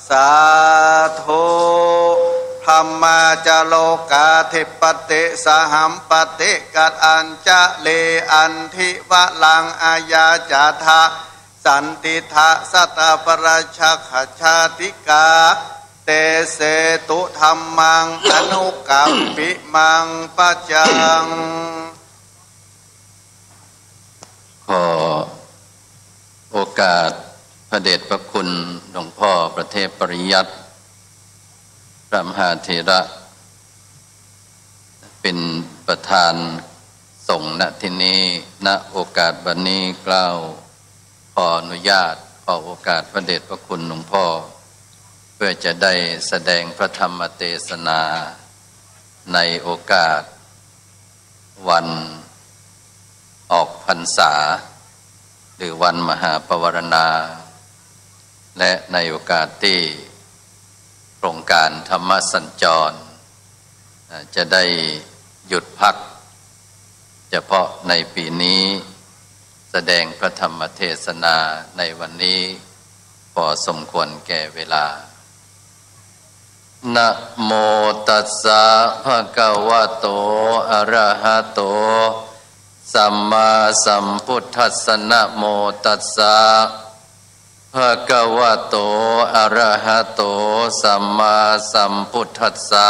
สาธุธรรมาจโลกาธิปติสหัมปติกัดอัญจะเลอันทิวะลังอายาจาทะสันติทะสัตตปราชาขชาติกาเตเสตุธรรมังอนุกัมปิมังปัจจังขอโอกาสพระเดชพระคุณหลวงพ่อประเทศปริยัติพระมหาเถระเป็นประธานสงฆ์ณที่นี้ณโอกาสบัดนี้กล่าวขออนุญาตขอโอกาสพระเดชพระคุณหลวงพ่อเพื่อจะได้แสดงพระธรรมเทศนาในโอกาสวันออกพรรษาหรือวันมหาปวารณาและในโอกาสที่โครงการธรรมสัญจรจะได้หยุดพักเฉพาะในปีนี้แสดงพระธรรมเทศนาในวันนี้พอสมควรแก่เวลานะโมตัสสะภะคะวะโตอะระหะโตสัมมาสัมพุทธัสสะนะโมตัสสะภะคะวะโตอะระหะโตสัมมาสัมพุทธัสสะ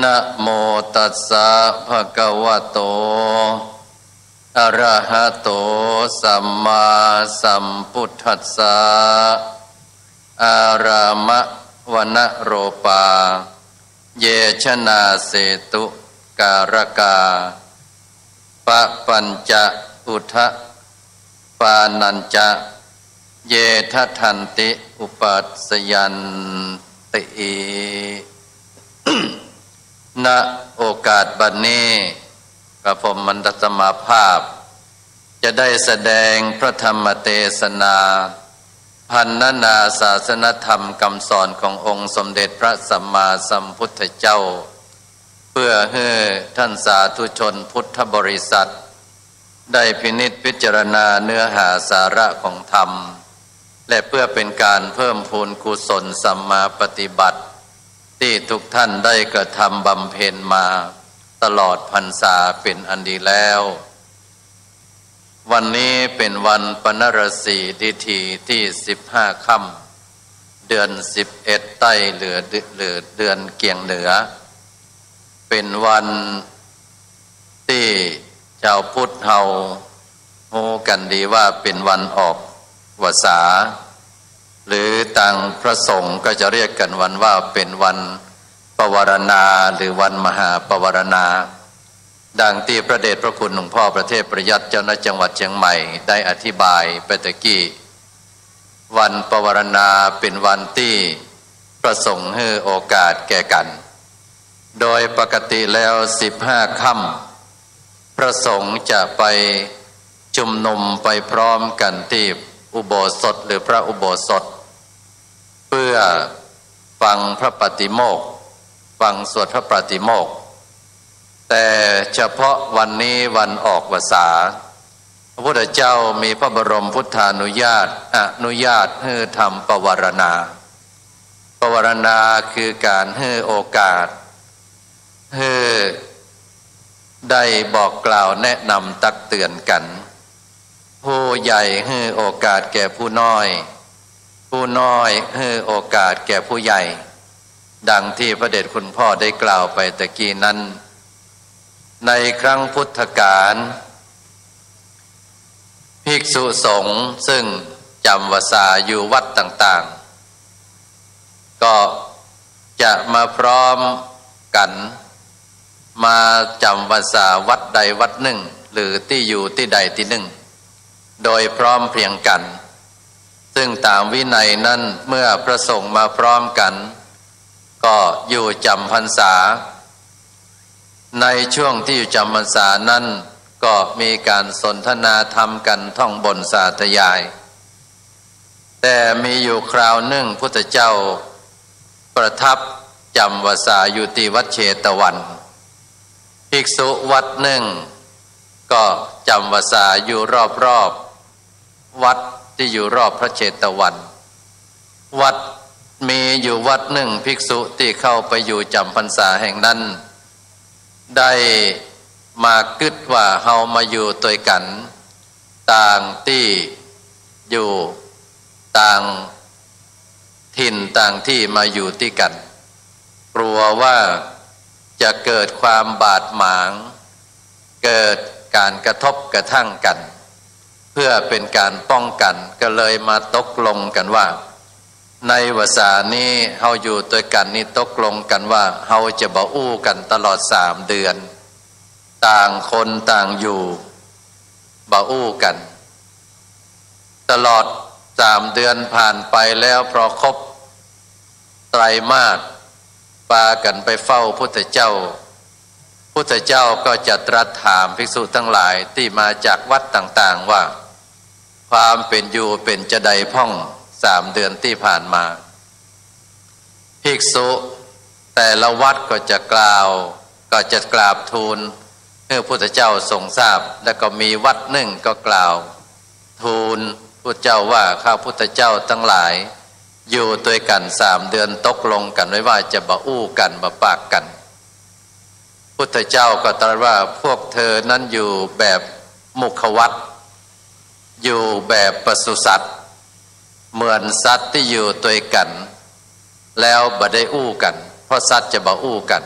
นะโมตัสสะภะคะวะโตอะระหะโตสัมมาสัมพุทธัสสะอารามะวนะโรปาเยชนาเสตุการกาปะปัญจะอุทะปานัญจะเยทัทันติอุปัสสยันติณโอกาสบัดนี้กระผมมันตสมาภาพจะได้แสดงพระธรรมเทศนาพันนาศาสนธรรมคำสอนขององค์สมเด็จพระสัมมาสัมพุทธเจ้าเพื่อให้ท่านสาธุชนพุทธบริษัทได้พินิจพิจารณาเนื้อหาสาระของธรรมและเพื่อเป็นการเพิ่มพูนกุศลสัมมาปฏิบัติที่ทุกท่านได้กระทำบำเพ็ญมาตลอดพรรษาเป็นอันดีแล้ววันนี้เป็นวันปนรสีทิธีที่15 ค่ำเดือน11ใต้เหลือเดือนเกียงเหนือเป็นวันที่ชาวพุทธเฮาฮู้กันดีว่าเป็นวันออกวสาหรือต่างพระสงฆ์ก็จะเรียกกันวันว่าเป็นวันปวารณาหรือวันมหาปวารณาดังที่พระเดชพระคุณหลวงพ่อประเทศประยัติเจ้าหน้าจังหวัดเชียงใหม่ได้อธิบายไปตะกี้วันปวารณาเป็นวันที่ประสงค์ให้โอกาสแก่กันโดยปกติแล้ว15 ค่ำพระสงฆ์จะไปชุมนุมไปพร้อมกันที่อุโบสถหรือพระอุโบสถเพื่อฟังพระปฏิโมกข์ฟังสวดพระปฏิโมกข์แต่เฉพาะวันนี้วันออกพรรษาพระพุทธเจ้ามีพระบรมพุทธานุญาตให้ทำปวารณาปวารณาคือการให้โอกาสให้ได้บอกกล่าวแนะนำตักเตือนกันผู้ใหญ่ให้โอกาสแก่ผู้น้อยผู้น้อยให้โอกาสแก่ผู้ใหญ่ดังที่พระเดชคุณพ่อได้กล่าวไปตะกี้นั้นในครั้งพุทธกาลภิกษุสงฆ์ซึ่งจำวาสาอยู่วัดต่างๆก็จะมาพร้อมกันมาจำวาสาวัดใดวัดหนึ่งหรือที่อยู่ที่ใดที่หนึ่งโดยพร้อมเพรียงกันซึ่งตามวินัยนั้นเมื่อพระสงฆ์มาพร้อมกันก็อยู่จำพรรษาในช่วงที่อยู่จำพรรษานั้นก็มีการสนทนาธรรมกันท่องบนสาธยายแต่มีอยู่คราวหนึ่งพุทธเจ้าประทับจำวาสาอยู่ที่วัดเชตวันภิกษุวัดหนึ่งก็จำวาสาอยู่รอบวัดที่อยู่รอบพระเชตวันวัด มีอยู่วัดหนึ่งภิกษุที่เข้าไปอยู่จำพรรษาแห่งนั้นได้มาคิดว่าเฮามาอยู่ตัวกันต่างที่อยู่ต่างถิ่นต่างที่มาอยู่ที่กันกลัวว่าจะเกิดความบาดหมางเกิดการกระทบกระทั่งกันเพื่อเป็นการป้องกันก็เลยมาตกลงกันว่าในวาสานี้เฮาอยู่ตัวกันนี่ตกลงกันว่าเฮาจะบ่อู้กันตลอด3 เดือนต่างคนต่างอยู่บ่อู้กันตลอด3 เดือนผ่านไปแล้วพอครบไตรมาสพากันไปเฝ้าพุทธเจ้าพุทธเจ้าก็จะตรัสถามภิกษุทั้งหลายที่มาจากวัดต่างๆว่าความเป็นอยู่เป็นจะใดพ่อง3 เดือนที่ผ่านมาภิกษุแต่ละวัดก็จะกล่าวก็จะกราบทูลให้พุทธเจ้าทรงทราบแล้วก็มีวัดหนึ่งก็กล่าวทูลพุทธเจ้าว่าข้าพุทธเจ้าทั้งหลายอยู่ด้วยกัน3 เดือนตกลงกันไว้ว่าจะบ่อู้กันบ่ปากกันพุทธเจ้าก็ตรัสว่าพวกเธอนั้นอยู่แบบมุขวัตอยู่แบบปศุสัตว์เหมือนสัตว์ที่อยู่ด้วยกันแล้วบ่ได้อู้กันเพราะสัตว์จะบ่อู้กัน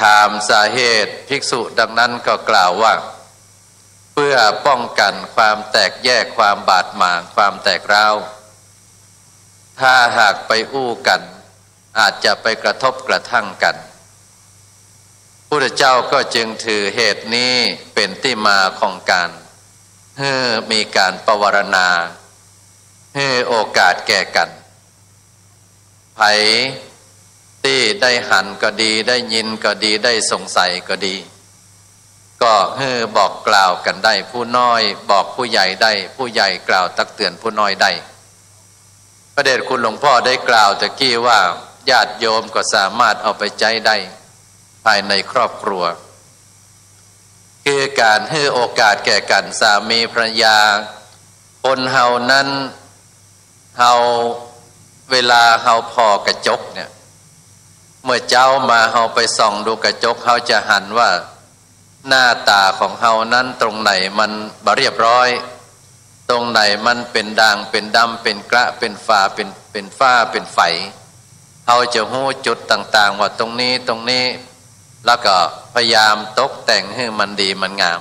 ถามสาเหตุภิกษุดังนั้นก็กล่าวว่าเพื่อป้องกันความแตกแยกความบาดหมางความแตกร้าวถ้าหากไปอู้กันอาจจะไปกระทบกระทั่งกันพุทธเจ้าก็จึงถือเหตุนี้เป็นที่มาของการให้มีการปวารณาให้โอกาสแก่กันไผที่ได้หันก็ดีได้ยินก็ดีได้สงสัยก็ดีก็ให้บอกกล่าวกันได้ผู้น้อยบอกผู้ใหญ่ได้ผู้ใหญ่กล่าวตักเตือนผู้น้อยได้พระเดชคุณหลวงพ่อได้กล่าวตะกี้ว่าญาติโยมก็สามารถเอาไปใช้ได้ภายในครอบครัวคือการให้โอกาสแก่กันสามีภรรยาคนเฮานั้นเฮาเวลาเฮาพอกระจกเนี่ยเมื่อเจ้ามาเฮาไปส่องดูกระจกเฮาจะหันว่าหน้าตาของเฮานั้นตรงไหนมันบ่เรียบร้อยตรงไหนมันเป็นด่างเป็นดำเป็นกระเป็นฝ้าเป็นไฝเฮาจะหู้จุดต่างๆว่าตรงนี้แล้วก็พยายามตกแต่งให้มันดีมันงาม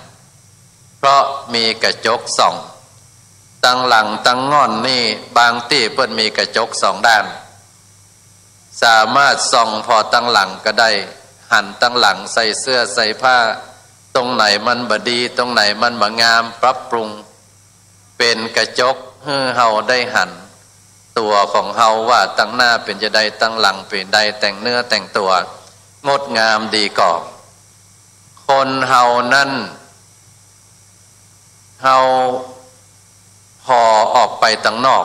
เพราะมีกระจกส่องตั้งหลังตั้งง่อนนี่บางที่เพิ่นมีกระจก2 ด้านสามารถส่องพอตั้งหลังก็ได้หันตั้งหลังใส่เสื้อใส่ผ้าตรงไหนมันบ่ดีตรงไหนมันบ่งามปรับปรุงเป็นกระจกให้เฮาได้หันตัวของเฮาว่าตั้งหน้าเป็นจะได้ตั้งหลังเป็นใดแต่งเนื้อแต่งตัวงดงามดีก่อคนเฮานั้นเฮาพอออกไปตั้งนอก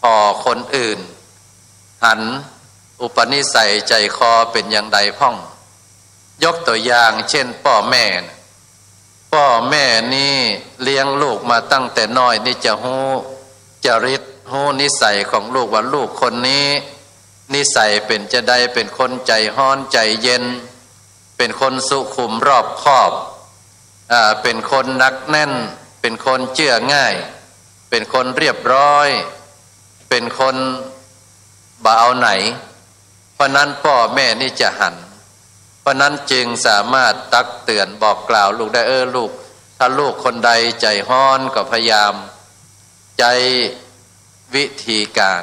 พอคนอื่นหันอุปนิสัยใจคอเป็นอย่างใดพ่องยกตัวอย่างเช่นพ่อแม่นี่เลี้ยงลูกมาตั้งแต่น้อยนี่จะฮู้จริตฮู้นิสัยของลูกว่าลูกคนนี้นิสัยเป็นจะได้เป็นคนใจฮ้อนใจเย็นเป็นคนสุขุมรอบคอบเป็นคนนักแน่นเป็นคนเชื่อง่ายเป็นคนเรียบร้อยเป็นคนบ่เอาไหนเพราะนั้นพ่อแม่นี่จะหันเพราะนั้นจึงสามารถตักเตือนบอกกล่าวลูกได้ลูกถ้าลูกคนใดใจฮ้อนก็พยายามใจวิธีการ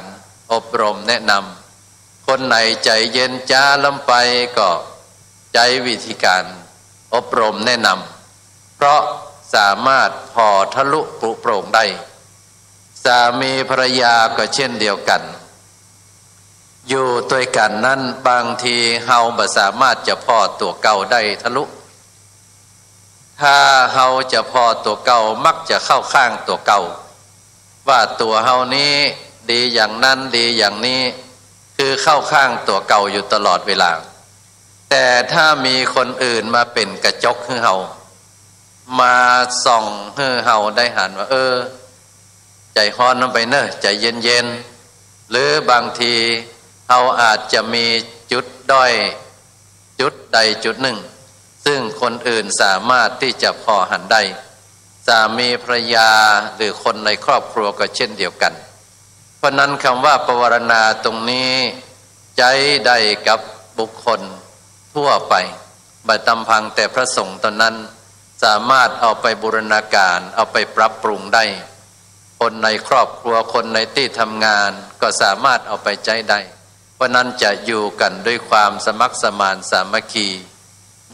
อบรมแนะนำคนไหนใจเย็นจ้าลำไปก็ใจวิธีการอบรมแนะนำเพราะสามารถพอทะลุปลุกโปร่งได้สามีภรรยาก็เช่นเดียวกันอยู่ด้วยกันนั้นบางทีเฮาบ่สามารถจะพอตัวเก่าได้ทะลุถ้าเฮาจะพอตัวเก่ามักจะเข้าข้างตัวเก่าว่าตัวเฮานี้ดีอย่างนั้นดีอย่างนี้คือเข้าข้างตัวเก่าอยู่ตลอดเวลาแต่ถ้ามีคนอื่นมาเป็นกระจกให้เฮามาส่องให้เฮาได้หันว่าใจฮ้อนลงไปเนอะใจเย็น หรือบางทีเราอาจจะมีจุดด้อยจุดใดจุดหนึ่งซึ่งคนอื่นสามารถที่จะพอหันได้สามีภรรยาหรือคนในครอบครัวก็เช่นเดียวกันเพราะนั้นคำว่าปวารณาตรงนี้ใจได้กับบุคคลทั่วไปบัดตำพังแต่พระสงฆ์ตอนนั้นสามารถเอาไปบูรณาการเอาไปปรับปรุงได้คนในครอบครัวคนในที่ทำงานก็สามารถเอาไปใช้ได้เพราะนั้นจะอยู่กันด้วยความสมัครสมานสามัคคี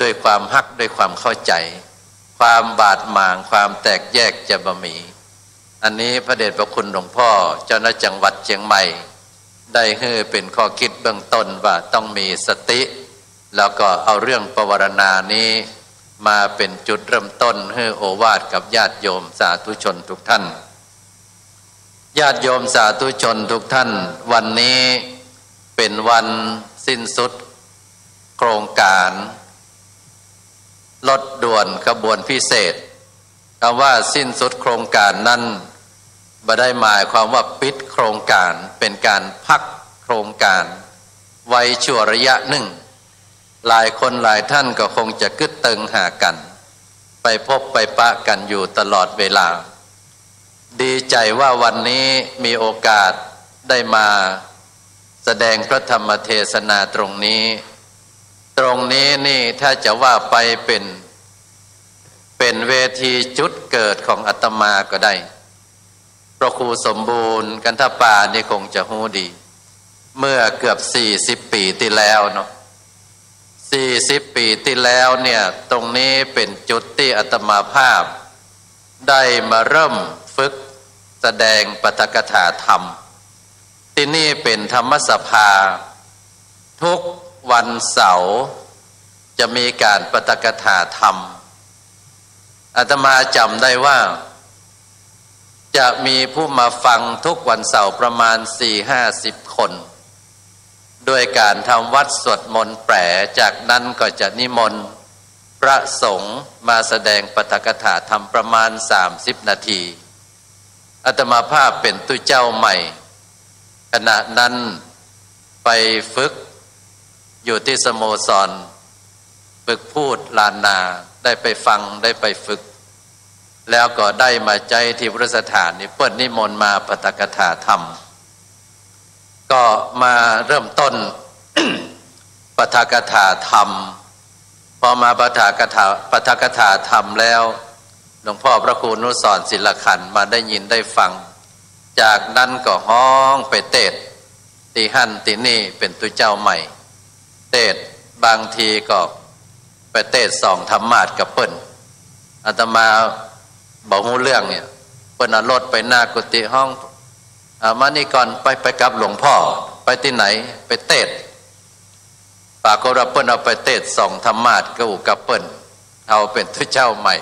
ด้วยความฮักด้วยความเข้าใจความบาดหมางความแตกแยกจะบ่มีอันนี้พระเดชพระคุณหลวงพ่อเจ้าหน้าจังหวัดเชียงใหม่ได้ให้เป็นข้อคิดเบื้องต้นว่าต้องมีสติแล้วก็เอาเรื่องปวารณานี้มาเป็นจุดเริ่มต้นให้โอวาทกับญาติโยมสาธุชนทุกท่านญาติโยมสาธุชนทุกท่านวันนี้เป็นวันสิ้นสุดโครงการรถด่วนขบวนพิเศษคำว่าสิ้นสุดโครงการนั้นไม่ได้หมายความว่าปิดโครงการเป็นการพักโครงการไว้ชั่วระยะหนึ่งหลายคนหลายท่านก็คงจะกึดตึงหากันไปพบไปปะกันอยู่ตลอดเวลาดีใจว่าวันนี้มีโอกาสได้มาแสดงพระธรรมเทศนาตรงนี้นี่ถ้าจะว่าไปเป็นเวทีจุดเกิดของอาตมาก็ได้พระครูสมบูรณ์กันทปานี่คงจะฮู้ดีเมื่อเกือบ40 ปีที่แล้วเนาะ40 ปีที่แล้วเนี่ยตรงนี้เป็นจุดที่อาตมาภาพได้มาเริ่มฝึกแสดงปาฐกถาธรรมที่นี่เป็นธรรมสภาทุกวันเสาร์จะมีการปาฐกถาธรรมอาตมาจำได้ว่าจะมีผู้มาฟังทุกวันเสาร์ประมาณ 4-50 คนโดยการทำวัดสวดมนต์แปรจากนั้นก็จะนิมนต์พระสงฆ์มาแสดงปาฐกถาธรรมประมาณ30 นาทีอาตมาภาพเป็นตู้เจ้าใหม่ขณะนั้นไปฝึกอยู่ที่สโมสรฝึกพูดลานนาได้ไปฟังได้ไปฝึกแล้วก็ได้มาใจที่พุทธสถานนี่เปิดนิมนต์มาปาฐกถาธรรมก็มาเริ่มต้น ปาฐกถาธรรมพอมาปาฐกถาธรรมแล้วหลวงพ่อพระครูนุสรณ์ศิลขันธ์มาได้ยินได้ฟังจากนั้นก็ฮ้องไปเทศที่หั่นที่นี่เป็นตุเจ้าใหม่เทศบางทีก็ไปเทศ2 ธรรมาสกับเปิ้นอาตมาบอกฮู้เรื่องเนี่ยเปิ้นเอารถไปหน้ากุฏิห้องมานี่ก่อนไปกับหลวงพ่อไปที่ไหนไปเทศปากก็รับเปิ้นเอาไปเทศ2 ธรรมาสก็อูกับเปิ้นเอาเป็นตุเจ้าใหม่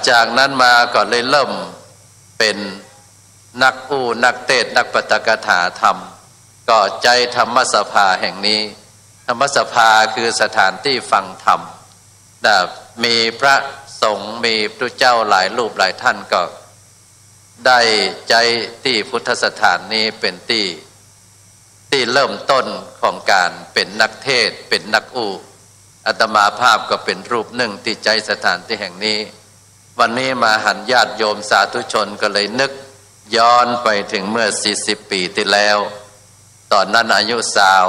จากนั้นมาก็เลยเริ่มเป็นนักนักเทศนักปาฐกถาธรรมก็ใจธรรมสภาแห่งนี้ธรรมสภาคือสถานที่ฟังธรรมมีพระสงฆ์มีพระเจ้าหลายรูปหลายท่านก็ได้ใจที่พุทธสถานนี้เป็นที่เริ่มต้นของการเป็นนักเทศเป็นนักอาตมาภาพก็เป็นรูปหนึ่งที่ใจสถานที่แห่งนี้วันนี้มาหันญาติโยมสาธุชนก็เลยนึกย้อนไปถึงเมื่อ40 ปีที่แล้วตอนนั้นอายุสาว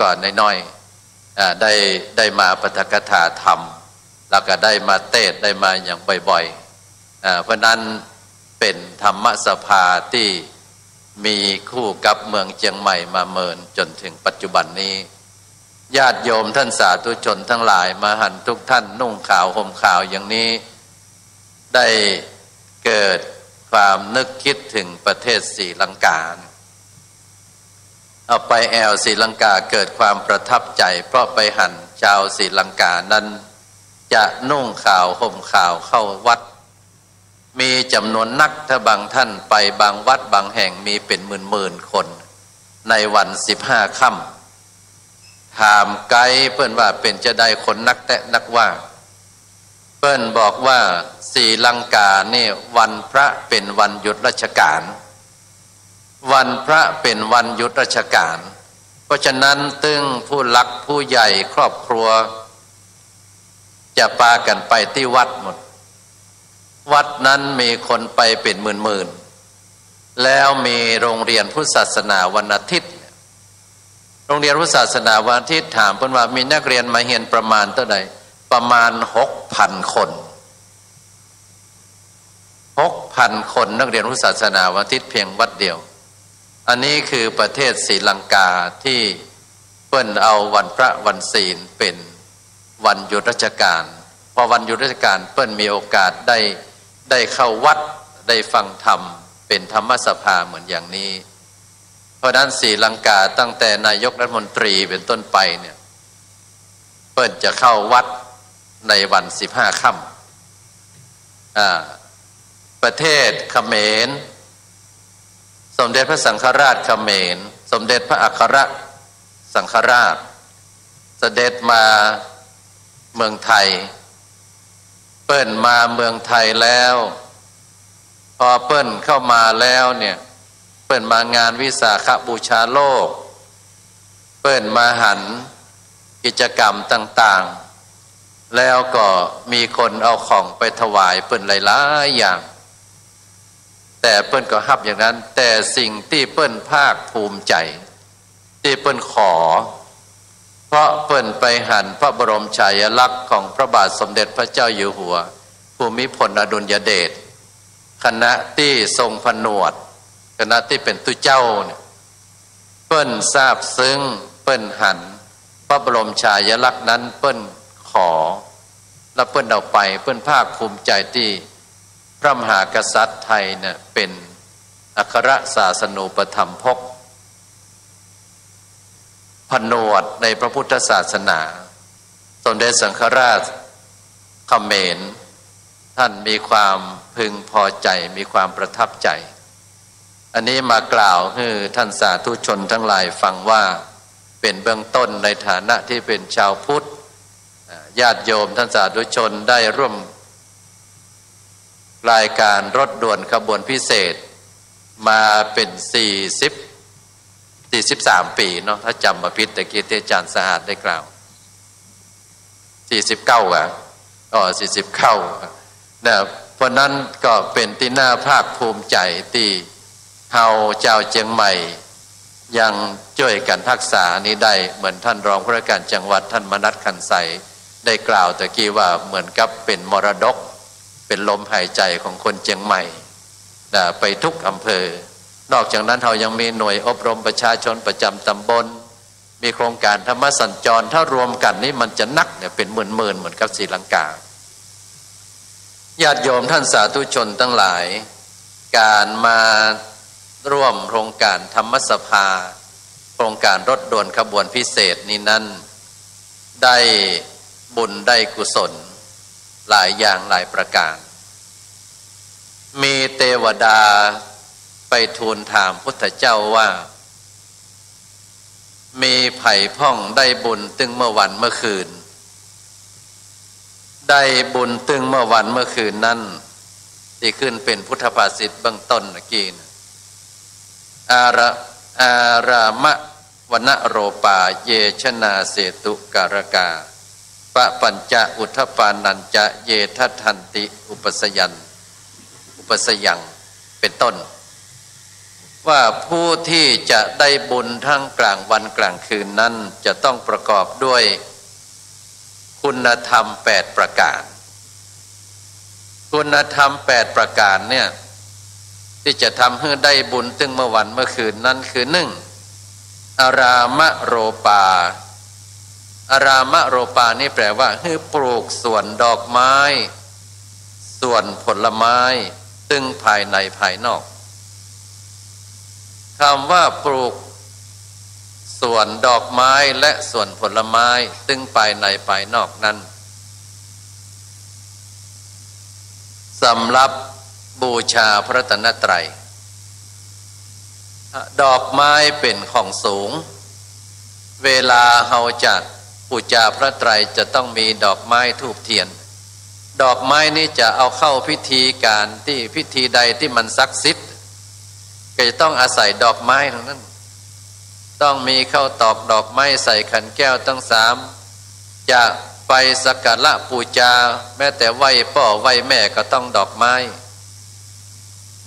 ก่อนน้อยๆได้มาปาฐกถาธรรมแล้วก็ได้มาเทศได้มาอย่างบ่อยๆเพราะนั้นเป็นธรรมสภาที่มีคู่กับเมืองเชียงใหม่มาเมินจนถึงปัจจุบันนี้ญาติโยมท่านสาธุชนทั้งหลายมาหันทุกท่านนุ่งขาวห่มขาวอย่างนี้ได้เกิดความนึกคิดถึงประเทศศรีลังกาเอาไปแอวศรีลังกาเกิดความประทับใจเพราะไปหันชาวศรีลังกานั้นจะนุ่งขาวห่มขาวเข้าวัดมีจำนวนนักถ้าบางท่านไปบางวัดบางแห่งมีเป็นหมื่นคนในวัน15 ค่ำถามไกด์เพื่อนว่าเป็นจะได้คนนักแตะนักว่าเพื่อนบอกว่าศรีลังกาเนี่ยวันพระเป็นวันหยุดราชการวั วันพระเป็นวันหยุดราชการเพราะฉะนั้นตึงผู้หลักผู้ใหญ่ครอบครัวจะพากันไปที่วัดหมดวัดนั้นมีคนไปเป็นหมื่นๆแล้วมีโรงเรียนพุทธศาสนาวันอาทิตย์โรงเรียนพุทธศาสนาวันอาทิตย์ถามเพิ่นว่ามีนักเรียนมาเรียนประมาณเท่าใดประมาณ 6,000 คน6,000 คนนักเรียนพุทธศาสนาวันอาทิตย์เพียงวัดเดียวอันนี้คือประเทศศรีลังกาที่เพิ่นเอาวันพระวันศีลเป็นวันหยุดราชการพอวันหยุดราชการเพิ่นมีโอกาสได้เข้าวัดได้ฟังธรรมเป็นธรรมสภาเหมือนอย่างนี้เพราะนั้นศรีลังกาตั้งแต่นายกรัฐมนตรีเป็นต้นไปเนี่ยเพิ่นจะเข้าวัดในวัน15 ค่ำประเทศเขมรสมเด็จพระสังฆราชเขมรสมเด็จพระอัครสังฆราชเสด็จมาเมืองไทยเปิ้นมาเมืองไทยแล้วพอเปิ้นเข้ามาแล้วเนี่ยเปิ้นมางานวิสาขบูชาโลกเปิ้นมาหันกิจกรรมต่างๆแล้วก็มีคนเอาของไปถวายเปิ้นหลายๆอย่างแต่เปิ้นก็ฮับอย่างนั้นแต่สิ่งที่เปิ้นภาคภูมิใจที่เปิ้นขอเพราะเปิ้นไปหันพระบรมฉายาลักษณ์ของพระบาทสมเด็จพระเจ้าอยู่หัวภูมิพลอดุลยเดชคณะที่ทรงผนวดคณะที่เป็นตุเจ้าเนี่ยเปิ้นทราบซึ้งเปิ้นหันพระบรมฉายาลักษณ์นั้นเปิ้นขอแล้วเปิ้นเอาไปเปิ้นภาคภูมิใจที่พระมหากษัตริย์ไทยเนี่ยเป็นอัครศาสนูปถัมภกผนวดในพระพุทธศาสนาสมเด็จสังฆราชเขมรท่านมีความพึงพอใจมีความประทับใจอันนี้มากล่าวให้ท่านสาธุชนทั้งหลายฟังว่าเป็นเบื้องต้นในฐานะที่เป็นชาวพุทธญาติโยมท่านสาธุชนได้ร่วมรายการรถด่วนขบวนพิเศษมาเป็น43 ปีเนาะถ้าจำมาพิษแต่กี้ที่อาจารย์สะอาดได้กล่าว49อ่ะ49นะเพราะนั้นก็เป็นที่น่าภาคภูมิใจที่เฮาเจ้าเชียงใหม่ยังช่วยกันรักษานี้ได้เหมือนท่านรองผู้ว่าการจังหวัดท่านมนัสขันใสได้กล่าวตะกี้ว่าเหมือนกับเป็นมรดกเป็นลมหายใจของคนเชียงใหม่ไปทุกอำเภอนอกจากนั้นเรายังมีหน่วยอบรมประชาชนประจำตำบลมีโครงการธรรมสัญจรถ้ารวมกันนี่มันจะนักเนี่ยเป็นหมื่นเหมือนกับศรีลังกาญาติโยมท่านสาธุชนทั้งหลายการมาร่วมโครงการธรรมสภาโครงการรถด่วนขบวนพิเศษนี้นั้นได้บุญได้กุศลหลายอย่างหลายประการมีเทวดาไปทูลถามพุทธเจ้าว่ามีไผ่พ่องได้บุญตึงเมื่อวันเมื่อคืนได้บุญตึงเมื่อวันเมื่อคืนนั้นที่ขึ้นเป็นพุทธภาษิตเบื้องต้นเมื่อกี้อารามะวนโรปาเยชนาเสตุการกาปะปัญจะอุทธปานัญจะเยทัทธันติอุปสยังเป็นต้นว่าผู้ที่จะได้บุญทั้งกลางวันกลางคืนนั้นจะต้องประกอบด้วยคุณธรรม8ประการคุณธรรม8ประการเนี่ยที่จะทำให้ได้บุญตึงเมื่อวันเมื่อคืนนั้นคือ1อารามะโรปาอารามะโรปานี่แปลว่าให้ปลูกสวนดอกไม้ส่วนผลไม้ตึงภายในภายนอกคำว่าปลูกสวนดอกไม้และสวนผลไม้ตึงภายในภายนอกนั้นสำหรับบูชาพระรัตนตรัยดอกไม้เป็นของสูงเวลาเฮาจัดบูชาพระไตรจะต้องมีดอกไม้ธูปเทียนดอกไม้นี้จะเอาเข้าพิธีการที่พิธีใดที่มันศักดิ์สิทธิ์ ก็จะต้องอาศัยดอกไม้ทั้งนั้นต้องมีข้าวตอกดอกไม้ใส่ขันแก้วทั้งสามจะไปสักการะบูชาแม้แต่ไหว้พ่อไหว้แม่ก็ต้องดอกไม้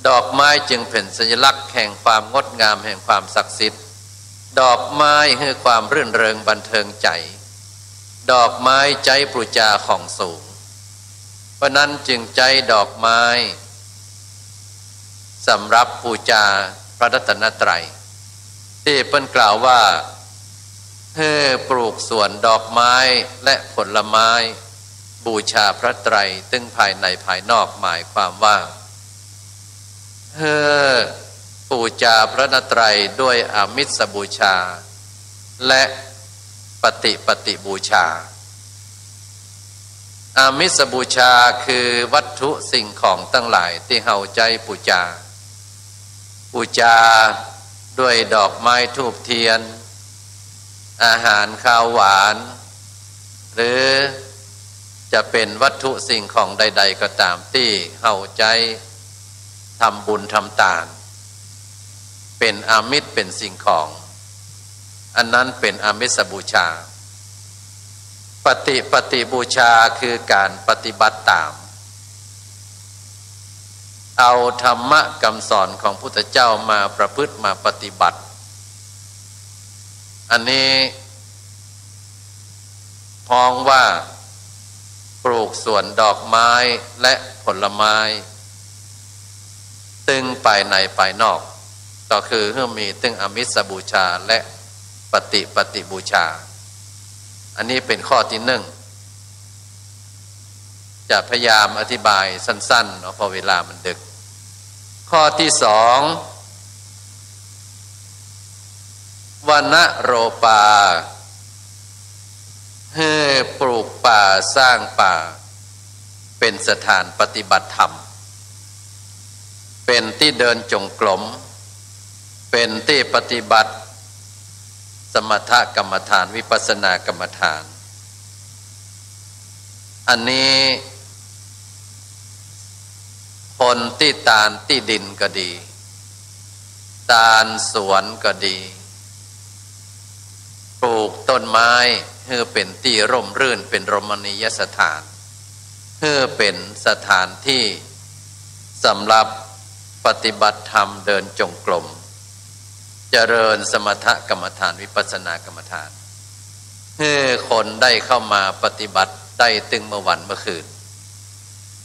ดอกไม้จึงเป็นสัญลักษณ์แห่งความงดงามแห่งความศักดิ์สิทธิ์ดอกไม้ให้ความรื่นเริงบันเทิงใจดอกไม้ใจบูชาของสูงเพราะนั้นจึงใจดอกไม้สำหรับบูชาพระรัตนตรัยที่เพิ่นกล่าวว่าให้ปลูกสวนดอกไม้และผลไม้บูชาพระไตรซึ่งภายในภายนอกหมายความว่าบูชาพระรัตนตรัยด้วยอามิสบูชาและปฏิบูชาอามิสบูชาคือวัตถุสิ่งของทั้งหลายที่เฮาใจบูชาด้วยดอกไม้ธูปเทียนอาหารข้าวหวานหรือจะเป็นวัตถุสิ่งของใดๆก็ตามที่เฮาใจทำบุญทำทานเป็นอามิสเป็นสิ่งของอันนั้นเป็นอามิสบูชาปฏิบูชาคือการปฏิบัติตามเอาธรรมะคำสอนของพุทธเจ้ามาประพฤติมาปฏิบัติอันนี้พ้องว่าปลูกสวนดอกไม้และผลไม้ตึงภายในภายนอกก็คือเพื่อมีตึงอามิสบูชาและปฏิบูชาอันนี้เป็นข้อที่หนึ่งจะพยายามอธิบายสั้นๆเนาะเพราะเวลามันดึกข้อที่สองวนโรปาให้ปลูกป่าสร้างป่าเป็นสถานปฏิบัติธรรมเป็นที่เดินจงกรมเป็นที่ปฏิบัติสมถกรรมฐานวิปัสสนากรรมฐานอันนี้คนที่ตานที่ดินก็ดีตานสวนก็ดีปลูกต้นไม้เพื่อเป็นที่ร่มรื่นเป็นรมณียสถานเพื่อเป็นสถานที่สำหรับปฏิบัติธรรมเดินจงกรมเจริญสมถกรรมฐานวิปัสสนากรรมฐานให้คนได้เข้ามาปฏิบัติได้ตึงเมื่อวันเมื่อคืน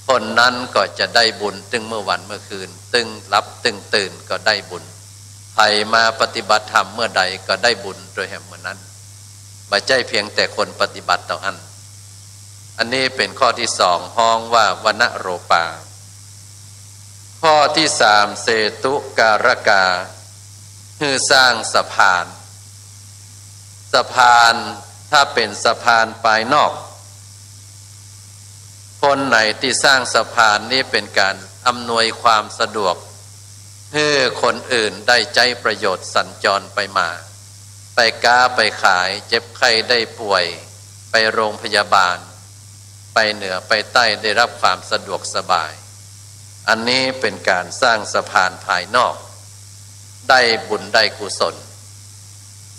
คนนั้นก็จะได้บุญตึงเมื่อวันเมื่อคืนตึงรับตึงตื่นก็ได้บุญใครมาปฏิบัติธรรมเมื่อใดก็ได้บุญโดยแห่งเมื่อนั้นไม่ใช่เพียงแต่คนปฏิบัติต่ออันนี้เป็นข้อที่สองห้องว่าวนโรปาข้อที่สามเสตุการกาคือสร้างสะพานถ้าเป็นสะพานภายนอกคนไหนที่สร้างสะพานนี้เป็นการอำนวยความสะดวกให้คนอื่นได้ใจประโยชน์สัญจรไปมาไปค้าไปขายเจ็บไข้ได้ป่วยไปโรงพยาบาลไปเหนือไปใต้ได้รับความสะดวกสบายอันนี้เป็นการสร้างสะพานภายนอกได้บุญได้กุศล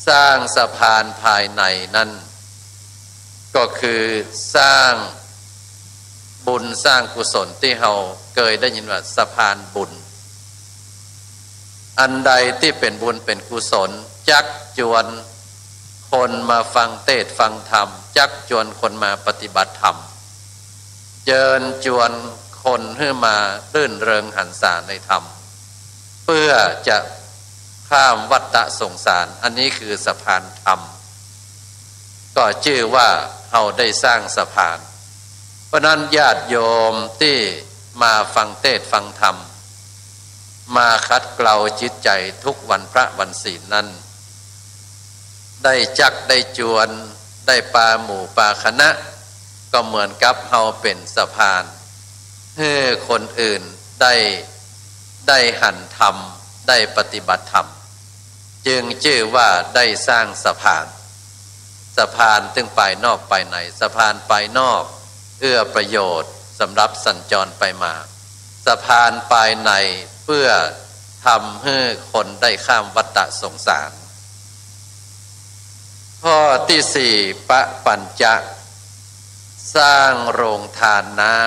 สร้างสะพานภายในนั้นก็คือสร้างบุญสร้างกุศลที่เราเคยได้ยินว่าสะพานบุญอันใดที่เป็นบุญเป็นกุศลจักจวนคนมาฟังเทศน์ฟังธรรมจักจวนคนมาปฏิบัติธรรมเชิญชวนคนให้มารื่นเริงหันษาในธรรมเพื่อจะข้ามวัฏสงสารอันนี้คือสะพานธรรมก็ชื่อว่าเราได้สร้างสะพานเพราะนั้นญาติโยมที่มาฟังเทศน์ฟังธรรมมาคัดเกลาจิตใจทุกวันพระวันศีลนั้นได้จักได้จวนได้ปาหมู่ปาคณะก็เหมือนกับเราเป็นสะพานให้คนอื่นได้หันธรรมได้ปฏิบัติธรรมจึงชื่อว่าได้สร้างสะพานถึงภายนอกภายในสะพานภายนอกเอื้อประโยชน์สำหรับสัญจรไปมาสะพานภายในเพื่อ ทำให้คนได้ข้ามวัฏสงสารข้อที่สี่ปะปัญจะสร้างโรงทานน้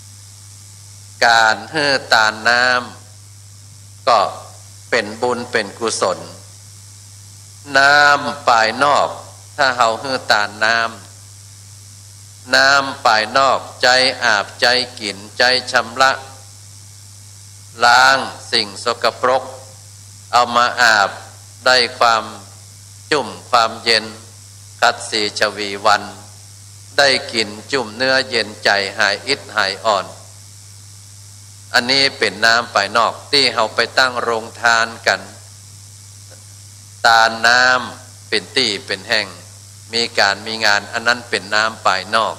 ำการให้ทานน้ำก็เป็นบุญเป็นกุศลน้ำภายนอกถ้าเฮาให้ทานน้ำภายนอกใจอาบใจกินใจชำระล้างสิ่งสกปรกเอามาอาบได้ความจุ่มความเย็นคัดสีชวีวันได้กินจุ่มเนื้อเย็นใจหายอิดหายอ่อนอันนี้เป็นน้ำภายนอกที่เฮาไปตั้งโรงทานกันตาน้ำเป็นตี้เป็นแห้งมีการมีงานอันนั้นเป็นน้ำภายนอก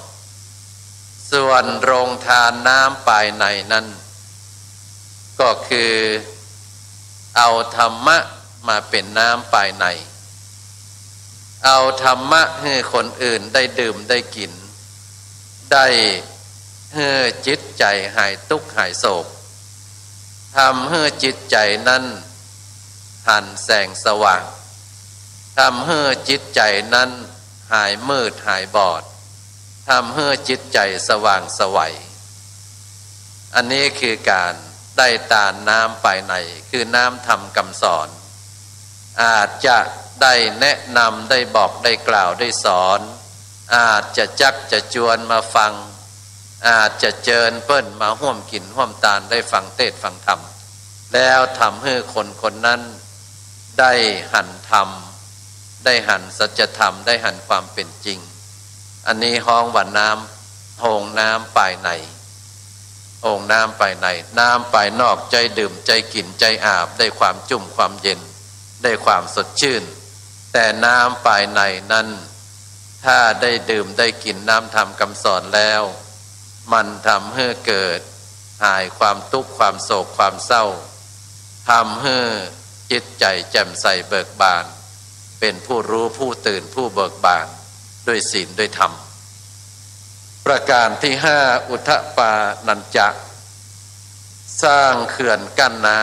ส่วนโรงทานน้ำภายในนั้นก็คือเอาธรรมะมาเป็นน้ำภายในเอาธรรมะให้คนอื่นได้ดื่มได้กินได้ให้จิตใจหายทุกข์หายโศกทำให้จิตใจนั้นหันแสงสว่างทำให้จิตใจนั้นหายมืดหายบอดทำให้จิตใจสว่างไสวอันนี้คือการได้ตานน้ำภายในคือน้ำธรรมคำสอนอาจจะได้แนะนำได้บอกได้กล่าวได้สอนอาจจะจักจะชวนมาฟังอาจจะเชิญเปิ้นมาร่วมกินร่วมทานได้ฟังเทศน์ฟังธรรมแล้วทำให้คนคนนั้นได้หันธรรมได้หันสัจธรรมได้หันความเป็นจริงอันนี้ห้องว่าน้ำโอ่งน้ำภายในโอ่งน้ำภายในน้ำภายนอกใจดื่มใจกินใจอาบได้ความจุ่มความเย็นได้ความสดชื่นแต่น้ำภายในนั้นถ้าได้ดื่มได้กินน้ำธรรมคำสอนแล้วมันทำให้เกิดหายความทุกข์ความโศกความเศร้าทำให้จิตใจแจ่มใสเบิกบานเป็นผู้รู้ผู้ตื่นผู้เบิกบานด้วยศีลด้วยธรรมประการที่ห้าอุทธปานัญจะสร้างเขื่อนกั้นน้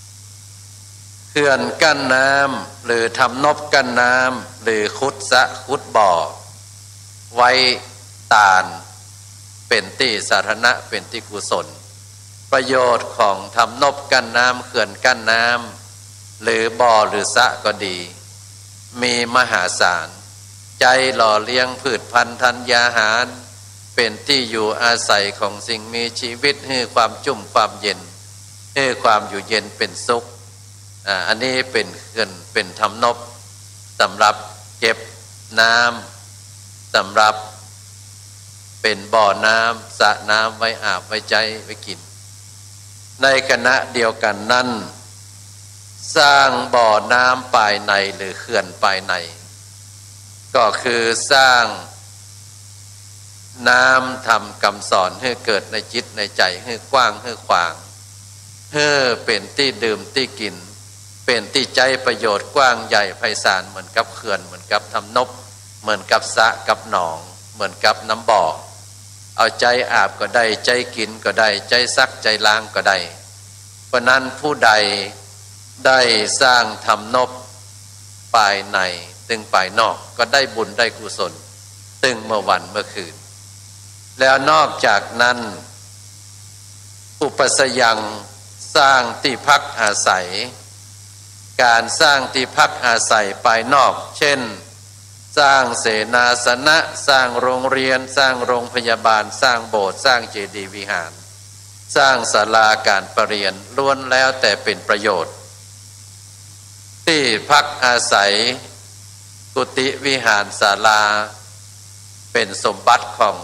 ำเขื่อนกั้นน้ำหรือทำนบกั้นน้ำหรือขุดสระขุดบ่อไว้ตานเป็นที่สาธารณะเป็นที่กุศลประโยชน์ของทำนบกั้นน้ำเขื่อนกั้นน้ำหรือบ่อหรือสระก็ดีมีมหาศาลใจหล่อเลี้ยงพืชพันธุ์ธัญญาหารเป็นที่อยู่อาศัยของสิ่งมีชีวิตให้ความจุ่มความเย็นให้ความอยู่เย็นเป็นสุขอันนี้เป็นเขื่อนเป็นทำนบสำหรับเก็บน้ำสำหรับเป็นบ่อน้ำสระน้ำไว้อาบไว้ใจไว้กินในขณะเดียวกันนั้นสร้างบ่อน้ำภายในหรือเขื่อนภายในก็คือสร้างน้ำทำคำสอนให้เกิดในจิตในใจให้กว้างให้ขวางให้เป็นที่ดื่มที่กินเป็นที่ใจประโยชน์กว้างใหญ่ไพศาลเหมือนกับเขื่อนเหมือนกับทำนบเหมือนกับสระกับหนองเหมือนกับน้ำบ่อเอาใจอาบก็ได้ใจกินก็ได้ใจซักใจล้างก็ได้เพราะนั้นผู้ใดได้สร้างทำนบภายในตึงภายนอกก็ได้บุญได้กุศลตึงเมื่อวันเมื่อคืนแล้วนอกจากนั้นอุปสยังสร้างที่พักอาศัยการสร้างที่พักอาศัยภายนอกเช่นสร้างเสนาสนะสร้างโรงเรียนสร้างโรงพยาบาลสร้างโบสถ์สร้างเจดีย์วิหารสร้างศาลาการประเรียนล้วนแล้วแต่เป็นประโยชน์ที่พักอาศัยกุฏิวิหารศาลาเป็นสมบัติของ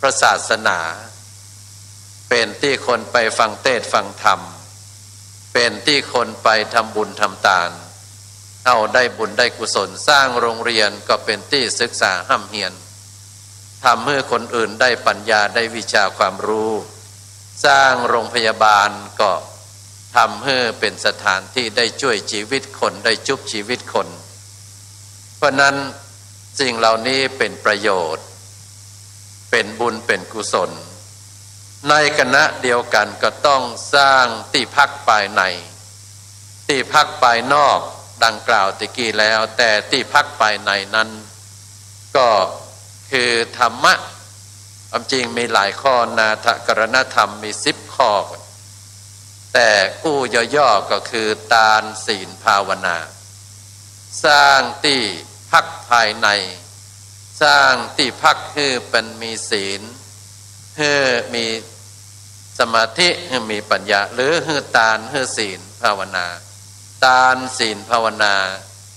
พระศาสนาเป็นที่คนไปฟังเทศน์ฟังธรรมเป็นที่คนไปทำบุญทำทานเอาได้บุญได้กุศลสร้างโรงเรียนก็เป็นที่ศึกษาห้ำเฮียนทำให้คนอื่นได้ปัญญาได้วิชาความรู้สร้างโรงพยาบาลก็ทำให้เป็นสถานที่ได้ช่วยชีวิตคนได้ชุบชีวิตคนเพราะนั้นสิ่งเหล่านี้เป็นประโยชน์เป็นบุญเป็นกุศลในคณะเดียวกันก็ต้องสร้างที่พักภายใน ที่พักภายนอกดังกล่าวตะกี้แล้วแต่ที่พักภายในนั้นก็คือธรรมะความจริงมีหลายข้อนาถกรณธรรมมี10 ข้อแต่กู้ย่อๆก็คือทานศีลภาวนาสร้างที่พักภายในสร้างที่พักให้เป็นมีศีลให้มีสมาธิให้มีปัญญาหรือให้ทานให้ศีลภาวนาทานศีลภาวนา